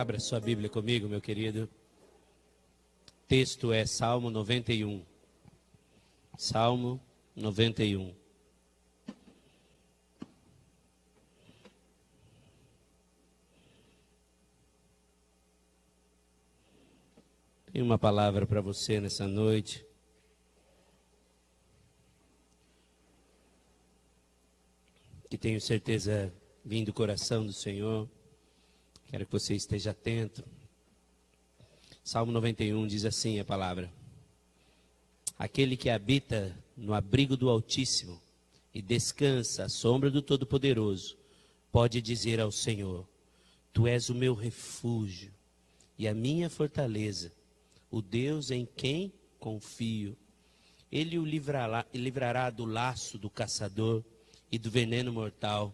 Abra sua Bíblia comigo, meu querido. O texto é Salmo 91. Salmo 91. Tenho uma palavra para você nessa noite. Que tenho certeza vem do coração do Senhor. Quero que você esteja atento. Salmo 91 diz assim a palavra: Aquele que habita no abrigo do Altíssimo e descansa à sombra do Todo-Poderoso, pode dizer ao Senhor: Tu és o meu refúgio e a minha fortaleza, o Deus em quem confio. Ele o livrará do laço do caçador e do veneno mortal.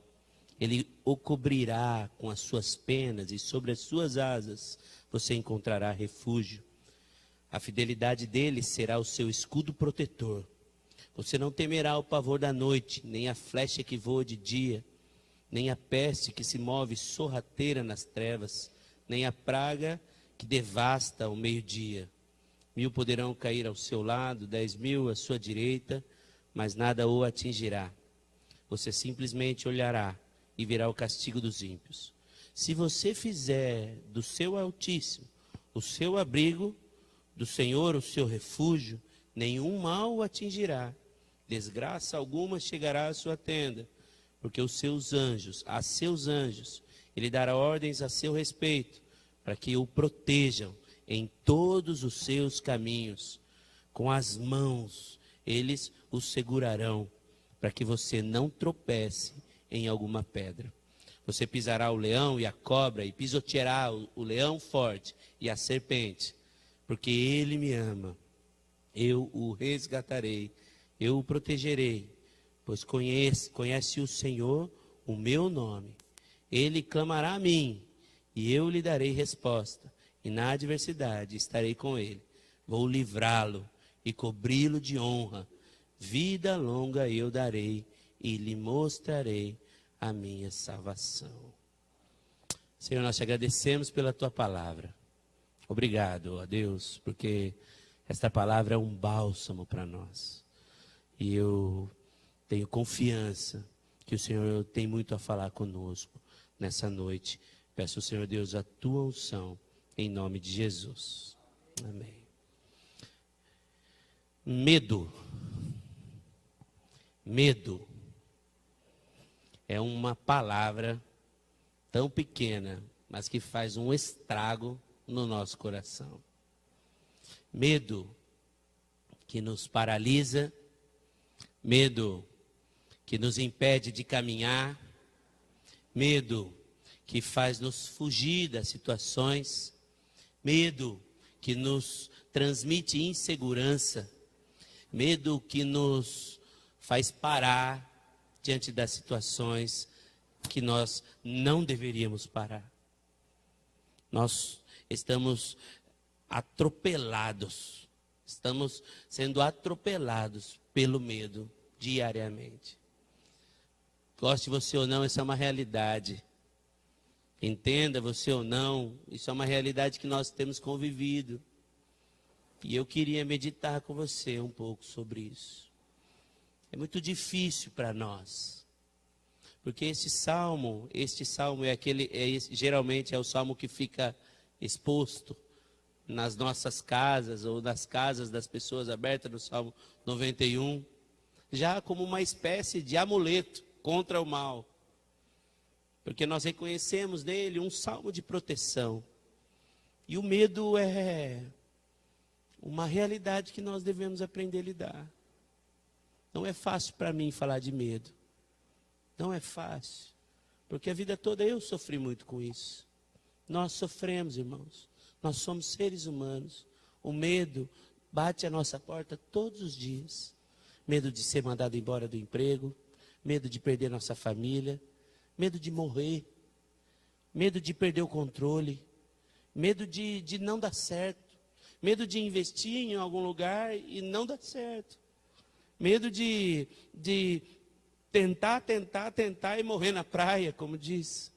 Ele o cobrirá com as suas penas e sobre as suas asas você encontrará refúgio. A fidelidade dele será o seu escudo protetor. Você não temerá o pavor da noite, nem a flecha que voa de dia, nem a peste que se move sorrateira nas trevas, nem a praga que devasta ao meio-dia. 1000 poderão cair ao seu lado, 10.000 à sua direita, mas nada o atingirá. Você simplesmente olhará e verá o castigo dos ímpios. Se você fizer do seu Altíssimo o seu abrigo, do Senhor o seu refúgio, nenhum mal o atingirá, desgraça alguma chegará à sua tenda, porque a seus anjos, ele dará ordens a seu respeito, para que o protejam em todos os seus caminhos. Com as mãos eles o segurarão, para que você não tropece em alguma pedra. Você pisará o leão e a cobra, e pisoteará o leão forte e a serpente, porque ele me ama. Eu o resgatarei, eu o protegerei, pois conhece o Senhor o meu nome. Ele clamará a mim, e eu lhe darei resposta, e na adversidade estarei com ele. Vou livrá-lo e cobri-lo de honra. Vida longa eu darei, e lhe mostrarei a minha salvação. Senhor, nós te agradecemos pela tua palavra. Obrigado, ó Deus, porque esta palavra é um bálsamo para nós. E eu tenho confiança que o Senhor tem muito a falar conosco nessa noite. Peço ao Senhor Deus a tua unção, em nome de Jesus. Amém. Medo. Medo é uma palavra tão pequena, mas que faz um estrago no nosso coração. Medo que nos paralisa, medo que nos impede de caminhar, medo que faz nos fugir das situações, medo que nos transmite insegurança, medo que nos faz parar diante das situações que nós não deveríamos parar. Nós estamos atropelados, estamos sendo atropelados pelo medo diariamente. Goste você ou não, essa é uma realidade. Entenda você ou não, isso é uma realidade que nós temos convivido. E eu queria meditar com você um pouco sobre isso. É muito difícil para nós, porque este salmo geralmente é o salmo que fica exposto nas nossas casas ou nas casas das pessoas, aberta no Salmo 91, já como uma espécie de amuleto contra o mal, porque nós reconhecemos nele um salmo de proteção. E o medo é uma realidade que nós devemos aprender a lidar. Não é fácil para mim falar de medo. Não é fácil. Porque a vida toda eu sofri muito com isso. Nós sofremos, irmãos. Nós somos seres humanos. O medo bate à nossa porta todos os dias. Medo de ser mandado embora do emprego. Medo de perder nossa família. Medo de morrer. Medo de perder o controle. Medo de não dar certo. Medo de investir em algum lugar e não dar certo. Medo de tentar e morrer na praia, como diz.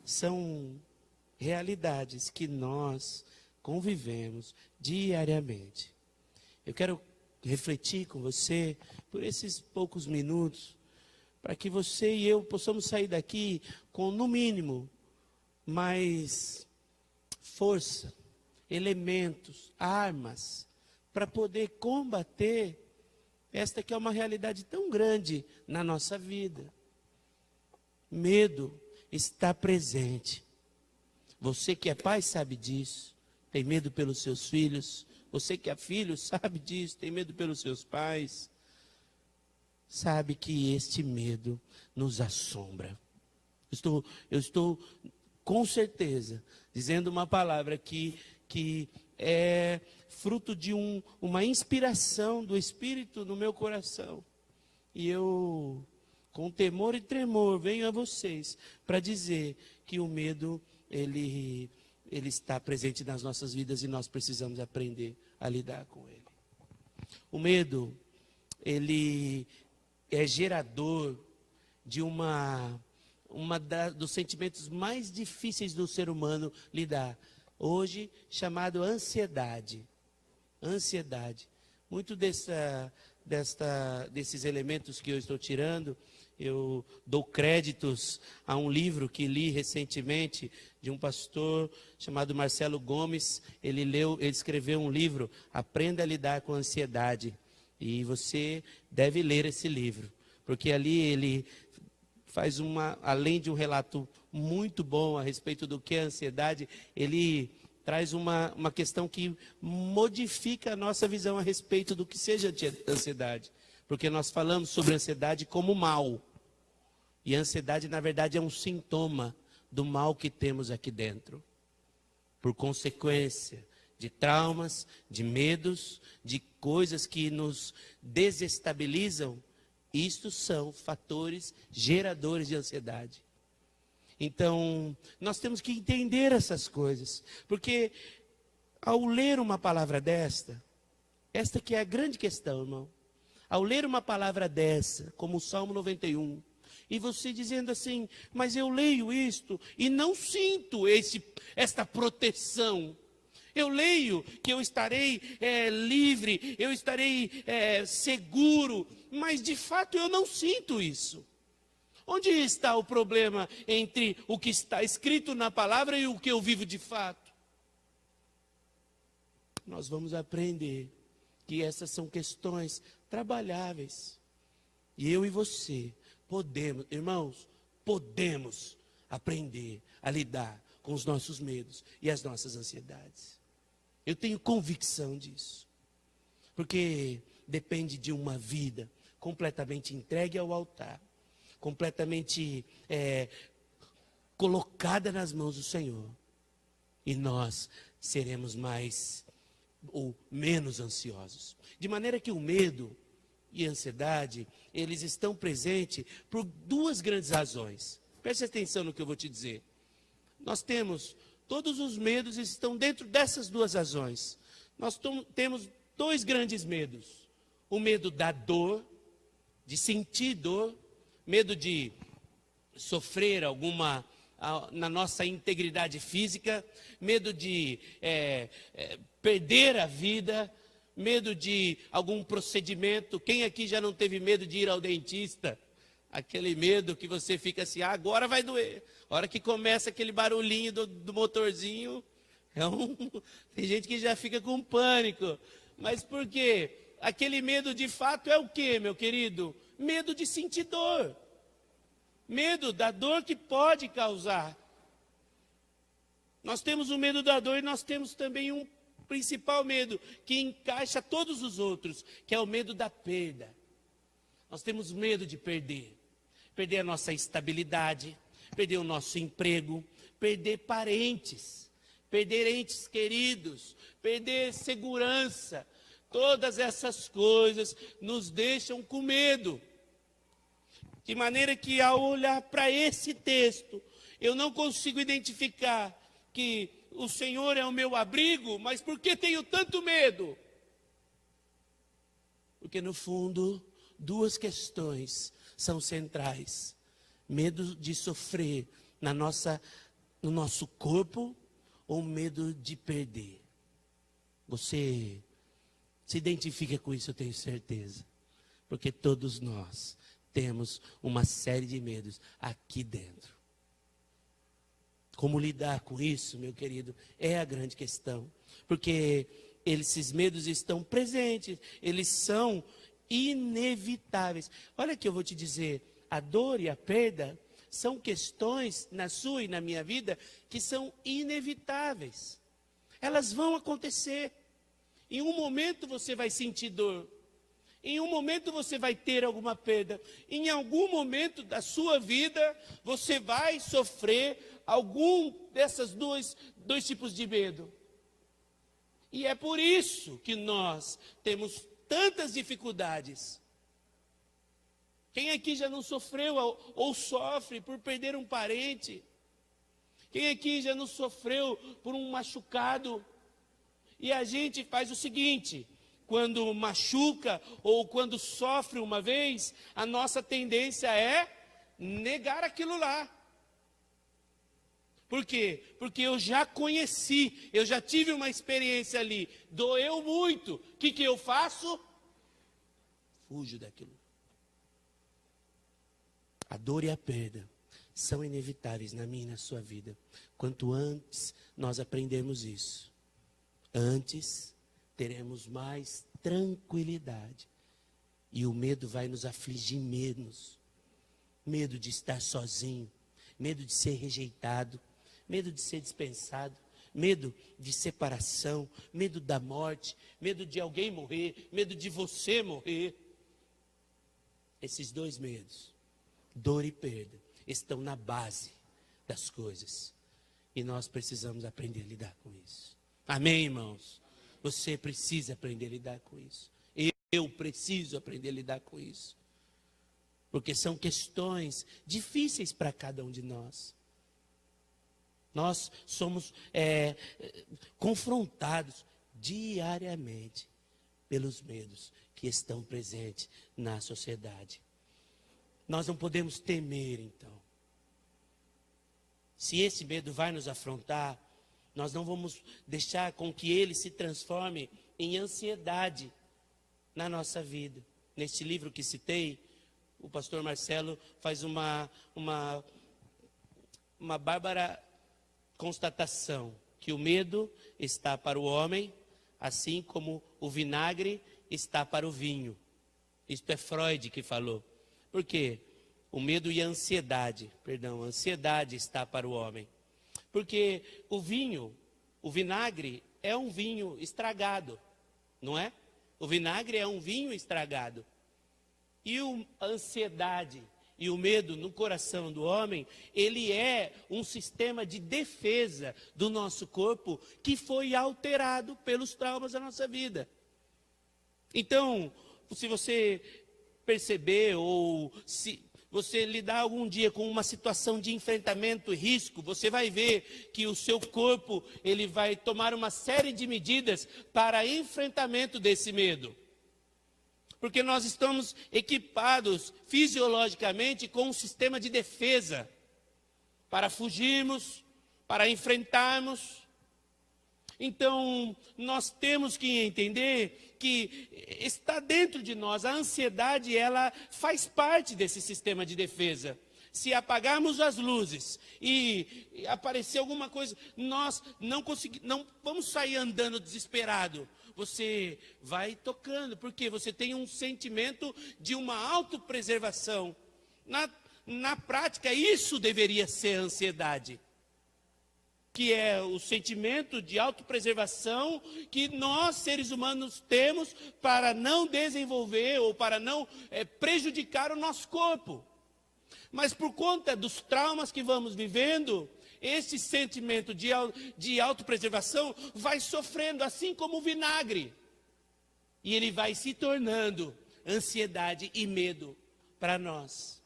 São realidades que nós convivemos diariamente. Eu quero refletir com você por esses poucos minutos, para que você e eu possamos sair daqui com, no mínimo, mais força, elementos, armas, para poder combater esta que é uma realidade tão grande na nossa vida. Medo está presente. Você que é pai sabe disso, tem medo pelos seus filhos. Você que é filho sabe disso, tem medo pelos seus pais. Sabe que este medo nos assombra. Eu estou com certeza dizendo uma palavra que é fruto de uma inspiração do Espírito no meu coração. E eu, com temor e tremor, venho a vocês para dizer que o medo, ele está presente nas nossas vidas e nós precisamos aprender a lidar com ele. O medo, ele é gerador de dos sentimentos mais difíceis do ser humano lidar. Hoje, chamado ansiedade. Ansiedade. Muito desses elementos que eu estou tirando, eu dou créditos a um livro que li recentemente de um pastor chamado Marcelo Gomes. Ele escreveu um livro, Aprenda a Lidar com a Ansiedade. E você deve ler esse livro, porque ali ele faz além de um relato muito bom a respeito do que é a ansiedade, ele traz uma questão que modifica a nossa visão a respeito do que seja ansiedade. Porque nós falamos sobre ansiedade como mal. E a ansiedade, na verdade, é um sintoma do mal que temos aqui dentro. Por consequência de traumas, de medos, de coisas que nos desestabilizam, isto são fatores geradores de ansiedade. Então, nós temos que entender essas coisas, porque ao ler uma palavra esta que é a grande questão, irmão, ao ler uma palavra dessa, como o Salmo 91, e você dizendo assim, mas eu leio isto e não sinto esta proteção. Eu leio que eu estarei livre, eu estarei seguro, mas de fato eu não sinto isso. Onde está o problema entre o que está escrito na palavra e o que eu vivo de fato? Nós vamos aprender que essas são questões trabalháveis. E eu e você podemos, irmãos, podemos aprender a lidar com os nossos medos e as nossas ansiedades. Eu tenho convicção disso. Porque depende de uma vida completamente entregue ao altar, completamente colocada nas mãos do Senhor. E nós seremos mais ou menos ansiosos. De maneira que o medo e a ansiedade, eles estão presentes por duas grandes razões. Preste atenção no que eu vou te dizer. Nós temos, todos os medos estão dentro dessas duas razões. Nós temos dois grandes medos. O medo da dor, de sentir dor, medo de sofrer alguma na nossa integridade física, medo de perder a vida, medo de algum procedimento. Quem aqui já não teve medo de ir ao dentista? Aquele medo que você fica assim, agora vai doer. A hora que começa aquele barulhinho do motorzinho, tem gente que já fica com pânico. Mas por quê? Aquele medo de fato é o quê, meu querido? Medo de sentir dor. Medo da dor que pode causar. Nós temos o medo da dor e nós temos também um principal medo que encaixa todos os outros, que é o medo da perda. Nós temos medo de perder. Perder a nossa estabilidade, perder o nosso emprego, perder parentes, perder entes queridos, perder segurança. Todas essas coisas nos deixam com medo. De maneira que ao olhar para esse texto, eu não consigo identificar que o Senhor é o meu abrigo, mas por que tenho tanto medo? Porque no fundo, duas questões são centrais. Medo de sofrer na no nosso corpo ou medo de perder? Você se identifica com isso, eu tenho certeza. Porque todos nós temos uma série de medos aqui dentro. Como lidar com isso, meu querido, é a grande questão. Porque esses medos estão presentes, eles são inevitáveis. Olha que eu vou te dizer, a dor e a perda são questões na sua e na minha vida que são inevitáveis. Elas vão acontecer. Em um momento você vai sentir dor. Em um momento você vai ter alguma perda. Em algum momento da sua vida você vai sofrer algum desses dois tipos de medo. E é por isso que nós temos tantas dificuldades. Quem aqui já não sofreu ou sofre por perder um parente? Quem aqui já não sofreu por um machucado? E a gente faz o seguinte: quando machuca ou quando sofre uma vez, a nossa tendência é negar aquilo lá. Por quê? Porque eu já conheci, eu já tive uma experiência ali, doeu muito. O que eu faço? Fujo daquilo. A dor e a perda são inevitáveis na minha e na sua vida. Quanto antes nós aprendermos isso, antes teremos mais tranquilidade. E o medo vai nos afligir menos. Medo de estar sozinho, medo de ser rejeitado, medo de ser dispensado, medo de separação, medo da morte, medo de alguém morrer, medo de você morrer. Esses dois medos, dor e perda, estão na base das coisas. E nós precisamos aprender a lidar com isso. Amém, irmãos? Você precisa aprender a lidar com isso. Eu preciso aprender a lidar com isso. Porque são questões difíceis para cada um de nós. Nós somos confrontados diariamente pelos medos que estão presentes na sociedade. Nós não podemos temer, então. Se esse medo vai nos afrontar, nós não vamos deixar com que ele se transforme em ansiedade na nossa vida. Neste livro que citei, o pastor Marcelo faz uma bárbara constatação, que o medo está para o homem, assim como o vinagre está para o vinho. Isto é Freud que falou. Por quê? O medo e a ansiedade está para o homem. Porque o vinagre é um vinho estragado, não é? O vinagre é um vinho estragado. E a ansiedade e o medo no coração do homem, ele é um sistema de defesa do nosso corpo que foi alterado pelos traumas da nossa vida. Então, se você perceber ou se você lidar algum dia com uma situação de enfrentamento e risco, você vai ver que o seu corpo ele vai tomar uma série de medidas para enfrentamento desse medo. Porque nós estamos equipados fisiologicamente com um sistema de defesa para fugirmos, para enfrentarmos. Então, nós temos que entender que está dentro de nós, a ansiedade, ela faz parte desse sistema de defesa. Se apagarmos as luzes e aparecer alguma coisa, nós não vamos sair andando desesperado. Você vai tocando, porque você tem um sentimento de uma autopreservação. Na prática, isso deveria ser a ansiedade, que é o sentimento de autopreservação que nós, seres humanos, temos para não desenvolver ou para não prejudicar o nosso corpo. Mas por conta dos traumas que vamos vivendo, esse sentimento de autopreservação vai sofrendo, assim como o vinagre. E ele vai se tornando ansiedade e medo para nós.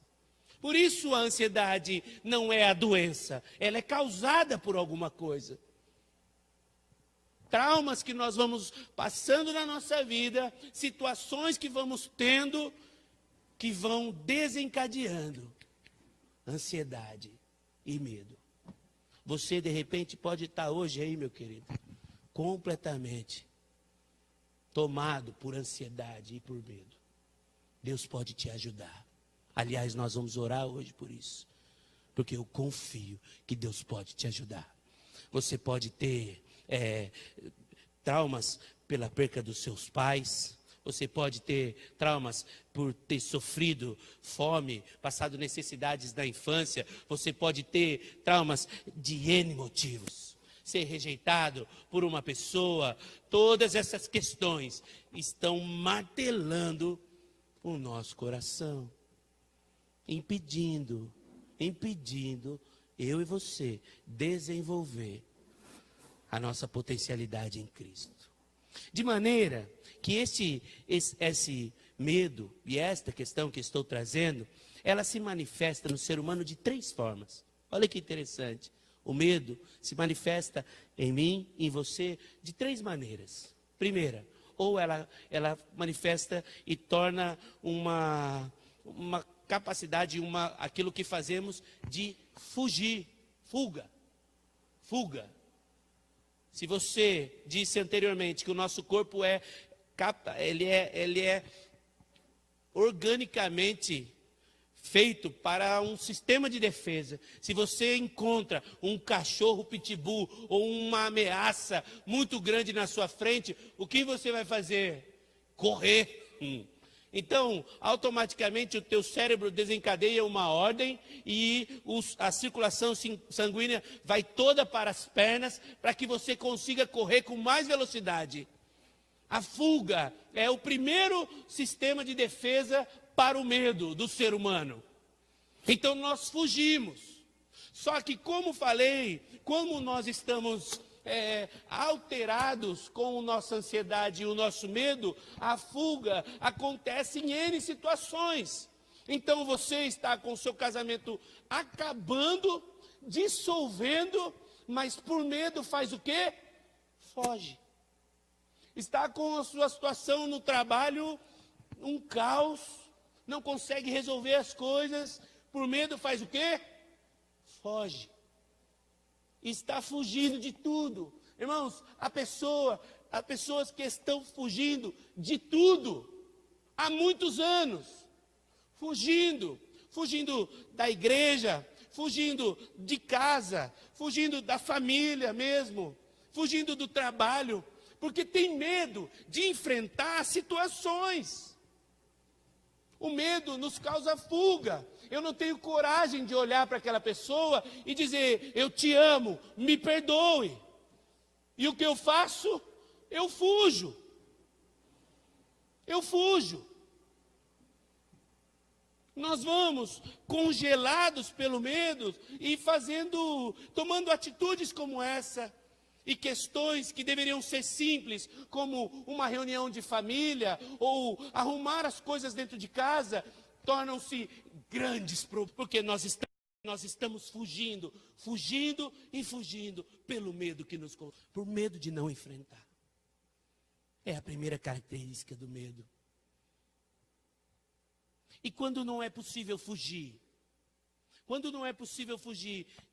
Por isso a ansiedade não é a doença, ela é causada por alguma coisa. Traumas que nós vamos passando na nossa vida, situações que vamos tendo, que vão desencadeando ansiedade e medo. Você, de repente, pode estar hoje aí, meu querido, completamente tomado por ansiedade e por medo. Deus pode te ajudar. Aliás, nós vamos orar hoje por isso, porque eu confio que Deus pode te ajudar. Você pode ter traumas pela perca dos seus pais. Você pode ter traumas por ter sofrido fome, passado necessidades da infância. Você pode ter traumas de N motivos. Ser rejeitado por uma pessoa. Todas essas questões estão martelando o nosso coração. Impedindo eu e você desenvolver a nossa potencialidade em Cristo. De maneira que esse medo e esta questão que estou trazendo, ela se manifesta no ser humano de 3 formas. Olha que interessante. O medo se manifesta em mim, em você, de 3 maneiras. Primeira, ou ela manifesta e torna uma capacidade, aquilo que fazemos de fugir, fuga. Se você disse anteriormente que o nosso corpo ele é organicamente feito para um sistema de defesa. Se você encontra um cachorro pitbull ou uma ameaça muito grande na sua frente, o que você vai fazer? Correr. Então, automaticamente o teu cérebro desencadeia uma ordem e a circulação sanguínea vai toda para as pernas para que você consiga correr com mais velocidade. A fuga é o primeiro sistema de defesa para o medo do ser humano. Então nós fugimos. Só que, como falei, como nós estamos alterados com a nossa ansiedade e o nosso medo, a fuga acontece em N situações. Então você está com o seu casamento acabando, dissolvendo, mas por medo faz o quê? Foge. Está com a sua situação no trabalho um caos, não consegue resolver as coisas, por medo faz o quê? Foge. Está fugindo de tudo. Irmãos, há pessoas que estão fugindo de tudo há muitos anos. Fugindo da igreja, fugindo de casa, fugindo da família mesmo, fugindo do trabalho, porque tem medo de enfrentar situações. O medo nos causa fuga. Eu não tenho coragem de olhar para aquela pessoa e dizer, eu te amo, me perdoe. E o que eu faço? Eu fujo. Nós vamos congelados pelo medo e tomando atitudes como essa. E questões que deveriam ser simples, como uma reunião de família ou arrumar as coisas dentro de casa, tornam-se grandes problemas, porque nós estamos fugindo pelo medo por medo de não enfrentar. É a primeira característica do medo. E quando não é possível fugir?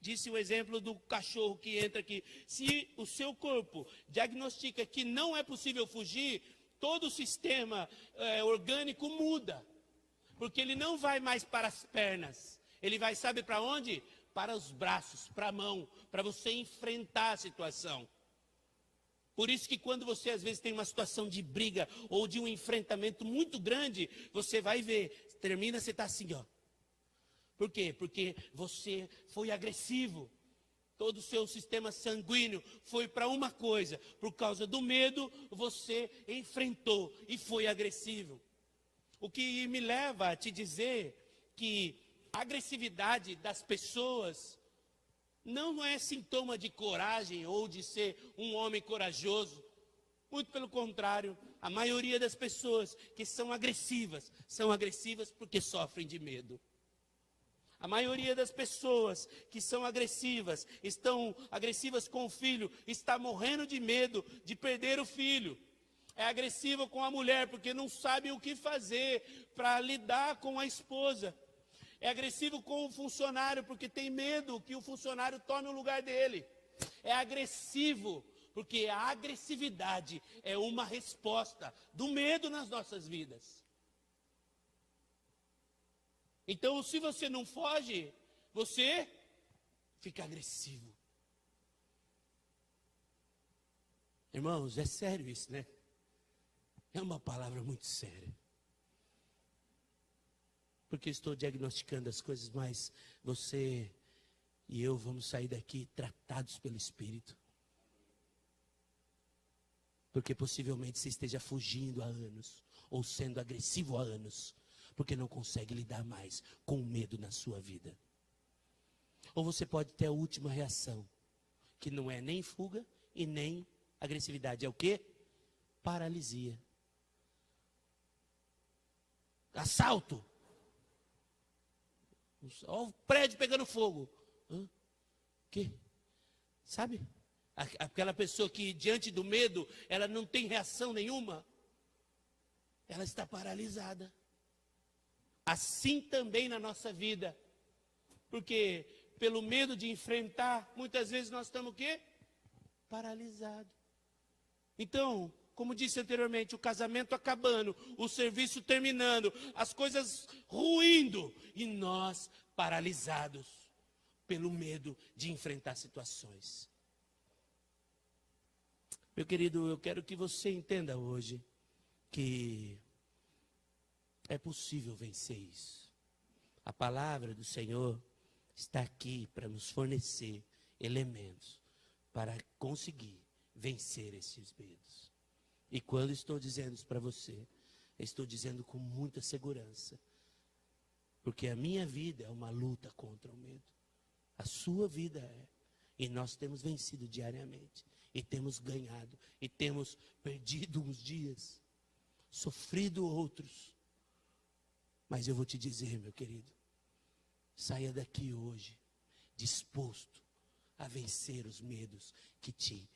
Disse o exemplo do cachorro que entra aqui. Se o seu corpo diagnostica que não é possível fugir, todo o sistema orgânico muda. Porque ele não vai mais para as pernas. Ele vai, sabe para onde? Para os braços, para a mão, para você enfrentar a situação. Por isso que quando você às vezes tem uma situação de briga ou de um enfrentamento muito grande, você vai ver, termina, você está assim, ó. Por quê? Porque você foi agressivo. Todo o seu sistema sanguíneo foi para uma coisa. Por causa do medo, você enfrentou e foi agressivo. O que me leva a te dizer que a agressividade das pessoas não é sintoma de coragem ou de ser um homem corajoso. Muito pelo contrário, a maioria das pessoas que são agressivas porque sofrem de medo. A maioria das pessoas que são agressivas, estão agressivas com o filho, está morrendo de medo de perder o filho. É agressiva com a mulher porque não sabe o que fazer para lidar com a esposa. É agressivo com o funcionário, porque tem medo que o funcionário tome o lugar dele. É agressivo, porque a agressividade é uma resposta do medo nas nossas vidas. Então, se você não foge, você fica agressivo. Irmãos, é sério isso, né? É uma palavra muito séria. Porque estou diagnosticando as coisas, mas você e eu vamos sair daqui tratados pelo Espírito. Porque possivelmente você esteja fugindo há anos, ou sendo agressivo há anos, porque não consegue lidar mais com o medo na sua vida. Ou você pode ter a última reação, que não é nem fuga e nem agressividade. É o quê? Paralisia. Assalto. Olha o prédio pegando fogo. Que? Sabe? Aquela pessoa que diante do medo, ela não tem reação nenhuma. Ela está paralisada. Assim também na nossa vida. Porque pelo medo de enfrentar, muitas vezes nós estamos o quê? Paralisados. Então, como disse anteriormente, o casamento acabando, o serviço terminando, as coisas ruindo, e nós paralisados pelo medo de enfrentar situações. Meu querido, eu quero que você entenda hoje que é possível vencer isso. A palavra do Senhor está aqui para nos fornecer elementos para conseguir vencer esses medos. E quando estou dizendo isso para você, estou dizendo com muita segurança. Porque a minha vida é uma luta contra o medo. A sua vida é. E nós temos vencido diariamente. E temos ganhado. E temos perdido uns dias. Sofrido outros. Mas eu vou te dizer, meu querido. Saia daqui hoje disposto a vencer os medos que te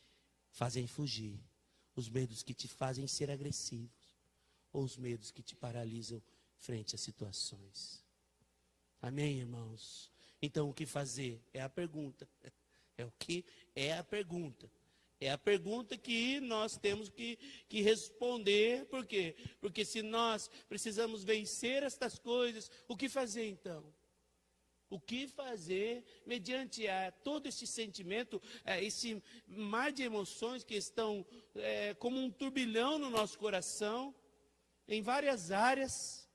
fazem fugir. Os medos que te fazem ser agressivos. Ou os medos que te paralisam frente a situações. Amém, irmãos? Então, o que fazer? É a pergunta. É o que? É a pergunta. É a pergunta que nós temos que responder. Por quê? Porque se nós precisamos vencer estas coisas, o que fazer então? O que fazer mediante todo esse sentimento, esse mar de emoções que estão como um turbilhão no nosso coração, em várias áreas?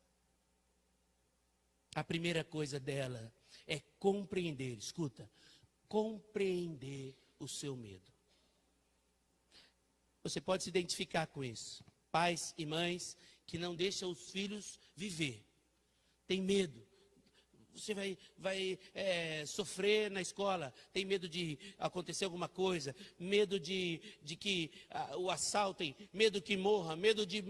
A primeira coisa dela é compreender, escuta, compreender o seu medo. Você pode se identificar com isso. Pais e mães que não deixam os filhos viver. Tem medo. Você vai sofrer na escola, tem medo de acontecer alguma coisa, medo de que o assaltem, medo que morra, medo de...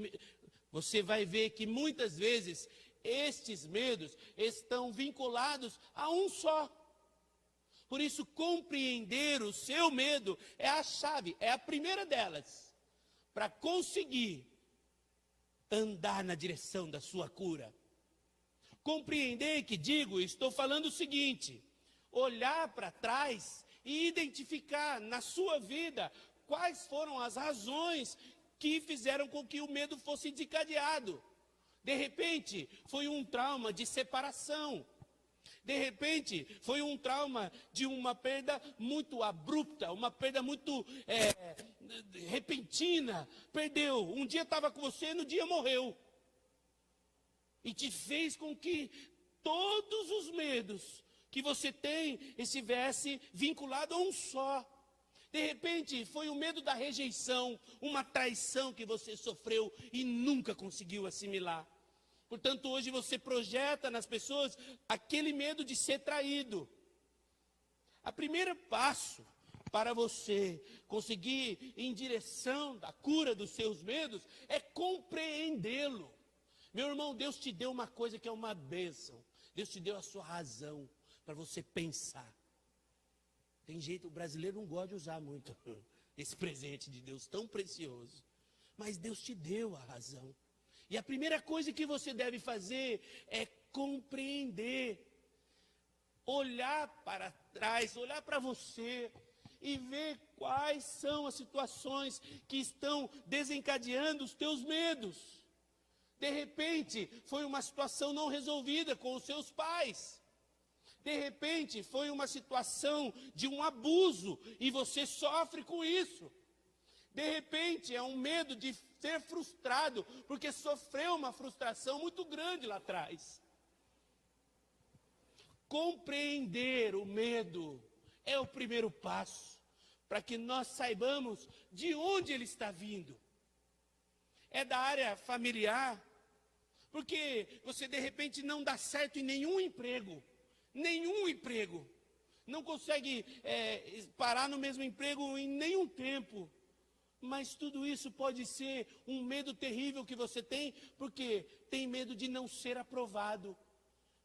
Você vai ver que muitas vezes estes medos estão vinculados a um só. Por isso, compreender o seu medo é a chave, é a primeira delas, para conseguir andar na direção da sua cura. Compreender que estou falando o seguinte, olhar para trás e identificar na sua vida quais foram as razões que fizeram com que o medo fosse desencadeado. De repente, foi um trauma de separação. De repente, foi um trauma de uma perda muito abrupta, uma perda muito repentina. Perdeu. Um dia estava com você, no dia morreu. E te fez com que todos os medos que você tem estivesse vinculado a um só. De repente, foi o medo da rejeição, uma traição que você sofreu e nunca conseguiu assimilar. Portanto, hoje você projeta nas pessoas aquele medo de ser traído. O primeiro passo para você conseguir ir em direção da cura dos seus medos é compreendê-lo. Meu irmão, Deus te deu uma coisa que é uma bênção. Deus te deu a sua razão para você pensar. Tem jeito, o brasileiro não gosta de usar muito esse presente de Deus tão precioso. Mas Deus te deu a razão. E a primeira coisa que você deve fazer é compreender. olhar para trás, olhar para você e ver quais são as situações que estão desencadeando os teus medos. De repente, foi uma situação não resolvida com os seus pais. De repente, foi uma situação de um abuso e você sofre com isso. De repente, é um medo de ser frustrado, porque sofreu uma frustração muito grande lá atrás. Compreender o medo é o primeiro passo, para que nós saibamos de onde ele está vindo. É da área familiar, porque você de repente não dá certo em nenhum emprego, não consegue parar no mesmo emprego em nenhum tempo. Mas tudo isso pode ser um medo terrível que você tem, porque tem medo de não ser aprovado.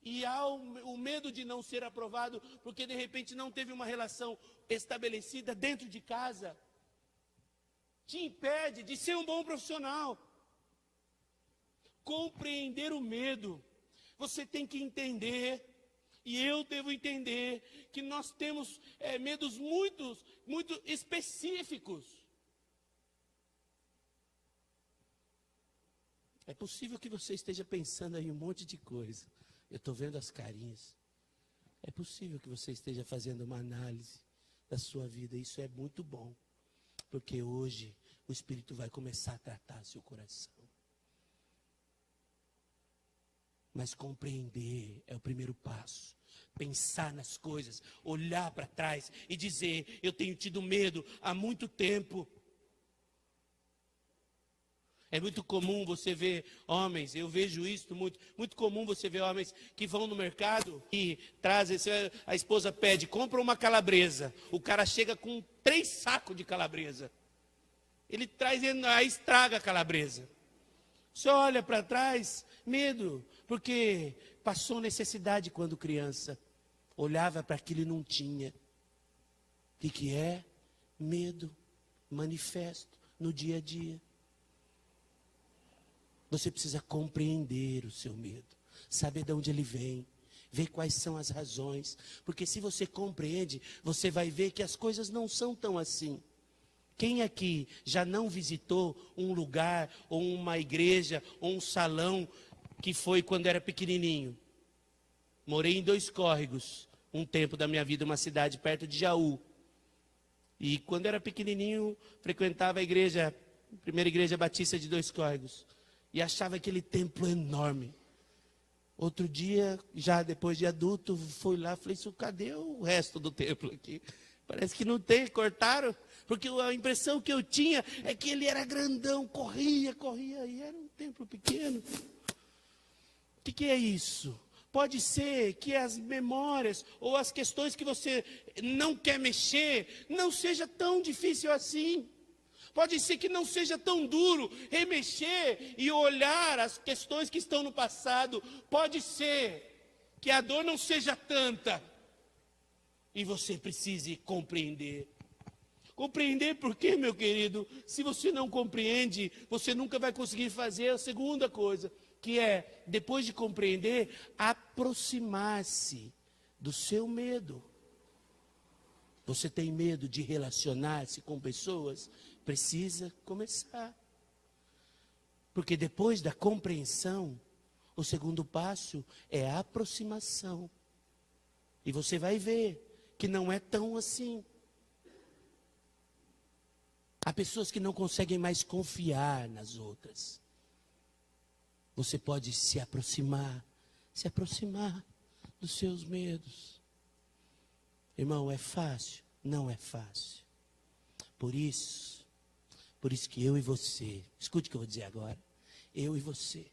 E há o medo de não ser aprovado, porque de repente não teve uma relação estabelecida dentro de casa. Te impede de ser um bom profissional. Compreender o medo. Você tem que entender, e eu devo entender, que nós temos medos muito específicos. É possível que você esteja pensando aí um monte de coisa. Eu estou vendo as carinhas. É possível que você esteja fazendo uma análise da sua vida. Isso é muito bom. Porque hoje o Espírito vai começar a tratar seu coração. Mas compreender é o primeiro passo. Pensar nas coisas, olhar para trás e dizer: eu tenho tido medo há muito tempo. É muito comum você ver homens, eu vejo isso muito comum você ver homens que vão no mercado e trazem, a esposa pede, compra uma calabresa. O cara chega com 3 sacos de calabresa. Ele traz, aí estraga a calabresa. Você olha para trás, medo, porque passou necessidade quando criança. Olhava para aquilo e não tinha. O que é? Medo manifesto no dia a dia. Você precisa compreender o seu medo, saber de onde ele vem, ver quais são as razões. Porque se você compreende, você vai ver que as coisas não são tão assim. Quem aqui já não visitou um lugar, ou uma igreja, ou um salão, que foi quando era pequenininho? Morei em 2 Córregos, um tempo da minha vida, uma cidade perto de Jaú. E quando era pequenininho, frequentava a igreja, a primeira igreja batista de 2 Córregos. E achava aquele templo enorme. Outro dia, já depois de adulto, fui lá e falei: cadê o resto do templo aqui? Parece que não tem, cortaram. Porque a impressão que eu tinha é que ele era grandão, corria, e era um templo pequeno. O que é isso? Pode ser que as memórias ou as questões que você não quer mexer não seja tão difícil assim. Pode ser que não seja tão duro remexer e olhar as questões que estão no passado. Pode ser que a dor não seja tanta. E você precise compreender. Compreender por quê, meu querido? Se você não compreende, você nunca vai conseguir fazer a segunda coisa, que é, depois de compreender, aproximar-se do seu medo. Você tem medo de relacionar-se com pessoas? Precisa começar. Porque depois da compreensão, o segundo passo é a aproximação. E você vai ver que não é tão assim. Há pessoas que não conseguem mais confiar nas outras. Você pode se aproximar dos seus medos. Irmão, é fácil? Não é fácil. Por isso que eu e você, escute o que eu vou dizer agora, eu e você,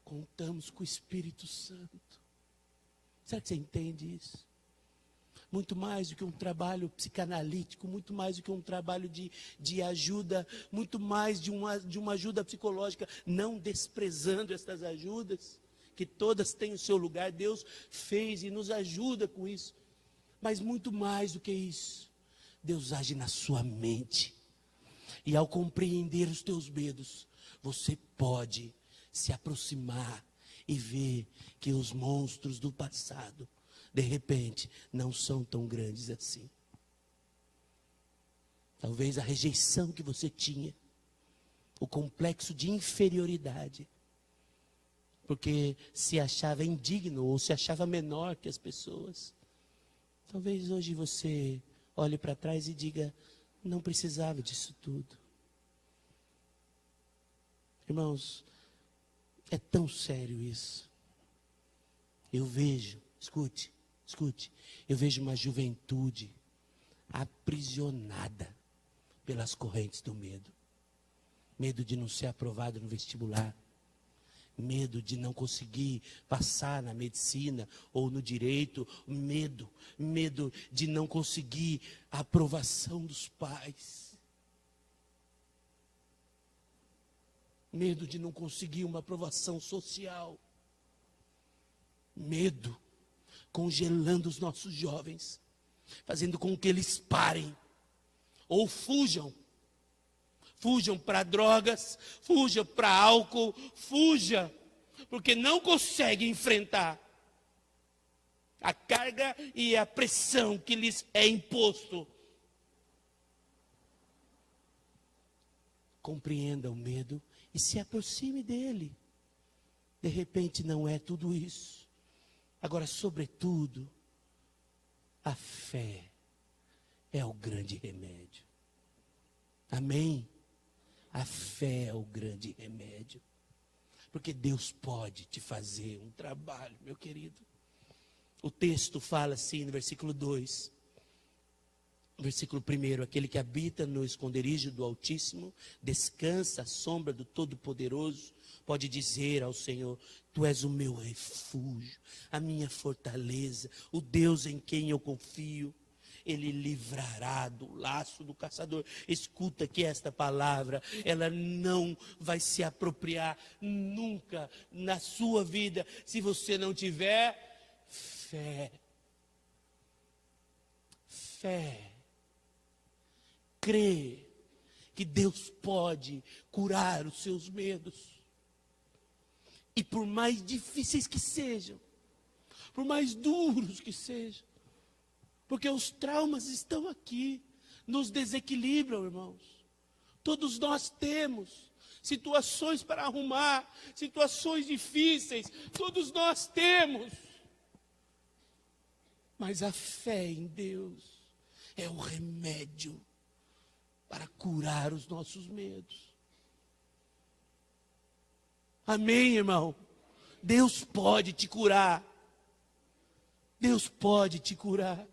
contamos com o Espírito Santo. Será que você entende isso? Muito mais do que um trabalho psicanalítico, muito mais do que um trabalho de ajuda, muito mais de uma ajuda psicológica, não desprezando estas ajudas, que todas têm o seu lugar, Deus fez e nos ajuda com isso. Mas muito mais do que isso, Deus age na sua mente. E ao compreender os teus medos, você pode se aproximar e ver que os monstros do passado de repente, não são tão grandes assim. Talvez a rejeição que você tinha, o complexo de inferioridade, porque se achava indigno ou se achava menor que as pessoas. Talvez hoje você olhe para trás e diga, não precisava disso tudo. Irmãos, é tão sério isso. Eu vejo, escute, eu vejo uma juventude aprisionada pelas correntes do medo. Medo de não ser aprovado no vestibular. Medo de não conseguir passar na medicina ou no direito. Medo de não conseguir a aprovação dos pais. Medo de não conseguir uma aprovação social. Medo congelando os nossos jovens, fazendo com que eles parem ou fujam. Fujam para drogas, fujam para álcool, fuja, porque não conseguem enfrentar a carga e a pressão que lhes é imposto. Compreenda o medo e se aproxime dele. De repente não é tudo isso. Agora, sobretudo, a fé é o grande remédio. Amém? A fé é o grande remédio. Porque Deus pode te fazer um trabalho, meu querido. O texto fala assim no versículo 2. Versículo 1, aquele que habita no esconderijo do Altíssimo, descansa à sombra do Todo-Poderoso, pode dizer ao Senhor, tu és o meu refúgio, a minha fortaleza, o Deus em quem eu confio. Ele livrará do laço do caçador. Escuta que esta palavra, ela não vai se apropriar nunca na sua vida, se você não tiver fé. Fé. Crê que Deus pode curar os seus medos. E por mais difíceis que sejam, por mais duros que sejam, porque os traumas estão aqui, nos desequilibram, irmãos. Todos nós temos situações para arrumar, situações difíceis, todos nós temos. Mas a fé em Deus é o remédio para curar os nossos medos. Amém, irmão? Deus pode te curar. Deus pode te curar.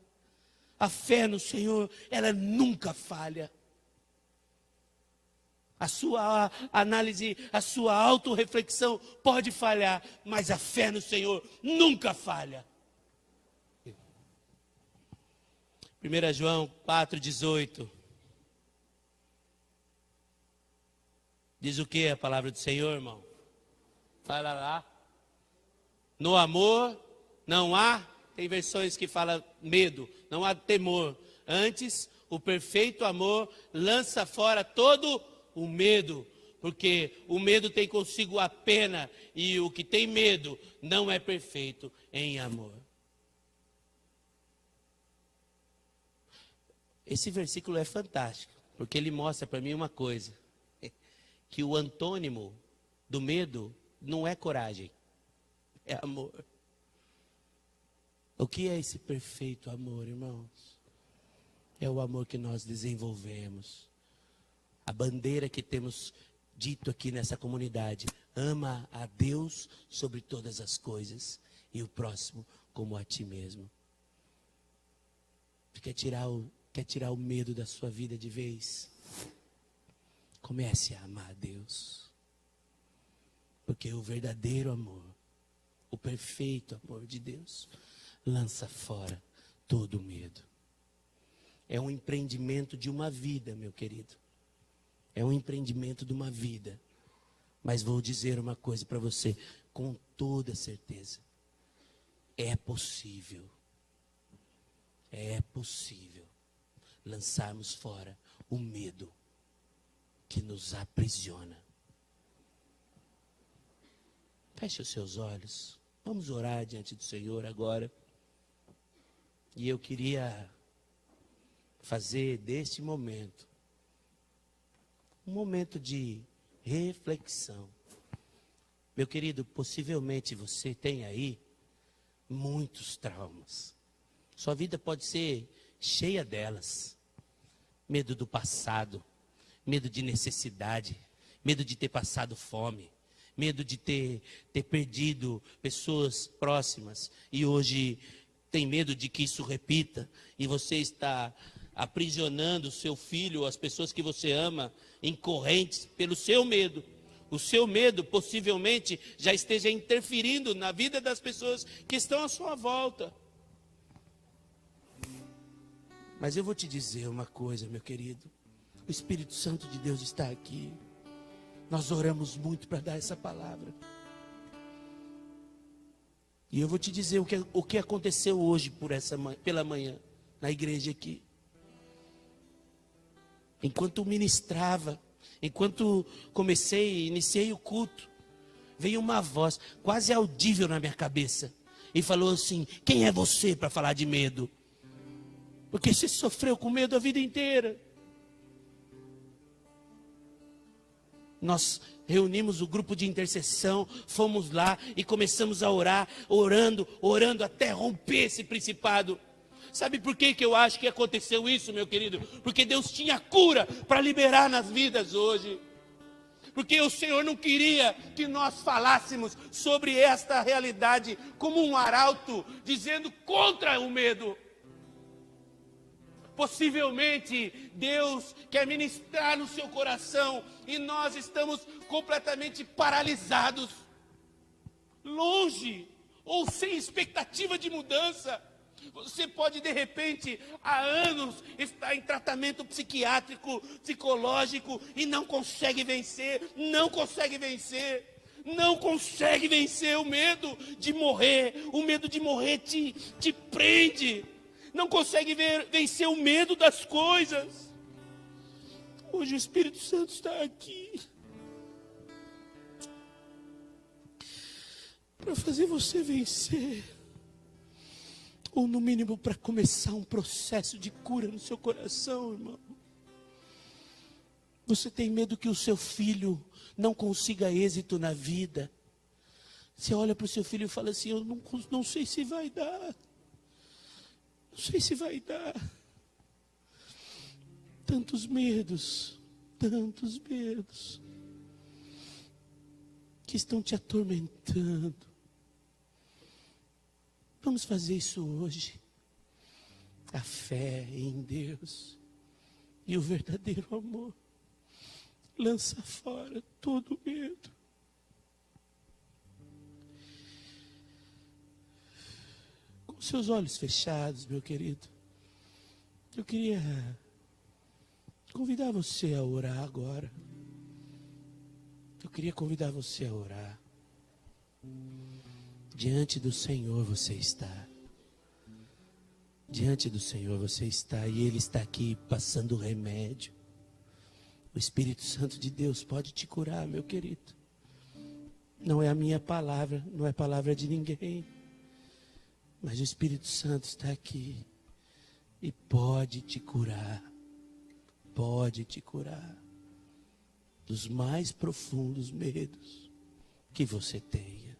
A fé no Senhor, ela nunca falha. A sua análise, a sua autorreflexão pode falhar, mas a fé no Senhor nunca falha. 1 João 4,18. Diz o que a palavra do Senhor, irmão? Fala lá. No amor não há, tem versões que falam medo, não há temor. Antes, o perfeito amor lança fora todo o medo, porque o medo tem consigo a pena, e o que tem medo não é perfeito em amor. Esse versículo é fantástico, porque ele mostra para mim uma coisa, que o antônimo do medo não é coragem, é amor. O que é esse perfeito amor, irmãos? É o amor que nós desenvolvemos. A bandeira que temos dito aqui nessa comunidade: ama a Deus sobre todas as coisas e o próximo como a ti mesmo. Quer tirar o medo da sua vida de vez? Comece a amar a Deus. Porque o verdadeiro amor, o perfeito amor de Deus, lança fora todo o medo. É um empreendimento de uma vida, meu querido. É um empreendimento de uma vida. Mas vou dizer uma coisa para você, com toda certeza. É possível lançarmos fora o medo que nos aprisiona. Feche os seus olhos. Vamos orar diante do Senhor agora. E eu queria fazer deste momento um momento de reflexão. Meu querido, possivelmente você tem aí muitos traumas. Sua vida pode ser cheia delas. Medo do passado, medo de necessidade, medo de ter passado fome, medo de ter perdido pessoas próximas e hoje tem medo de que isso repita e você está aprisionando o seu filho ou as pessoas que você ama em correntes pelo seu medo. O seu medo possivelmente já esteja interferindo na vida das pessoas que estão à sua volta. Mas eu vou te dizer uma coisa, meu querido. O Espírito Santo de Deus está aqui. Nós oramos muito para dar essa palavra. E eu vou te dizer o que aconteceu hoje pela manhã, na igreja aqui. Enquanto ministrava, enquanto iniciei o culto, veio uma voz quase audível na minha cabeça. E falou assim: quem é você para falar de medo? Porque você sofreu com medo a vida inteira. Nós reunimos o grupo de intercessão, fomos lá e começamos a orar, orando até romper esse principado. Sabe por que eu acho que aconteceu isso, meu querido? Porque Deus tinha cura para liberar nas vidas hoje. Porque o Senhor não queria que nós falássemos sobre esta realidade como um arauto, dizendo contra o medo. Possivelmente Deus quer ministrar no seu coração e nós estamos completamente paralisados, longe ou sem expectativa de mudança. Você pode de repente há anos estar em tratamento psiquiátrico, psicológico e não consegue vencer o medo de morrer. O medo de morrer te prende. Não consegue vencer o medo das coisas. Hoje o Espírito Santo está aqui para fazer você vencer, ou no mínimo para começar um processo de cura no seu coração, irmão. Você tem medo que o seu filho não consiga êxito na vida. Você olha para o seu filho e fala assim: eu não sei se vai dar. Não sei se vai dar. Tantos medos que estão te atormentando. Vamos fazer isso hoje. A fé em Deus e o verdadeiro amor lança fora todo medo. Com seus olhos fechados, meu querido, eu queria convidar você a orar agora. Eu queria convidar você a orar. Diante do Senhor você está. Diante do Senhor você está. E Ele está aqui passando remédio. O Espírito Santo de Deus pode te curar, meu querido. Não é a minha palavra, não é a palavra de ninguém. Mas o Espírito Santo está aqui. E pode te curar. Pode te curar. Dos mais profundos medos que você tenha.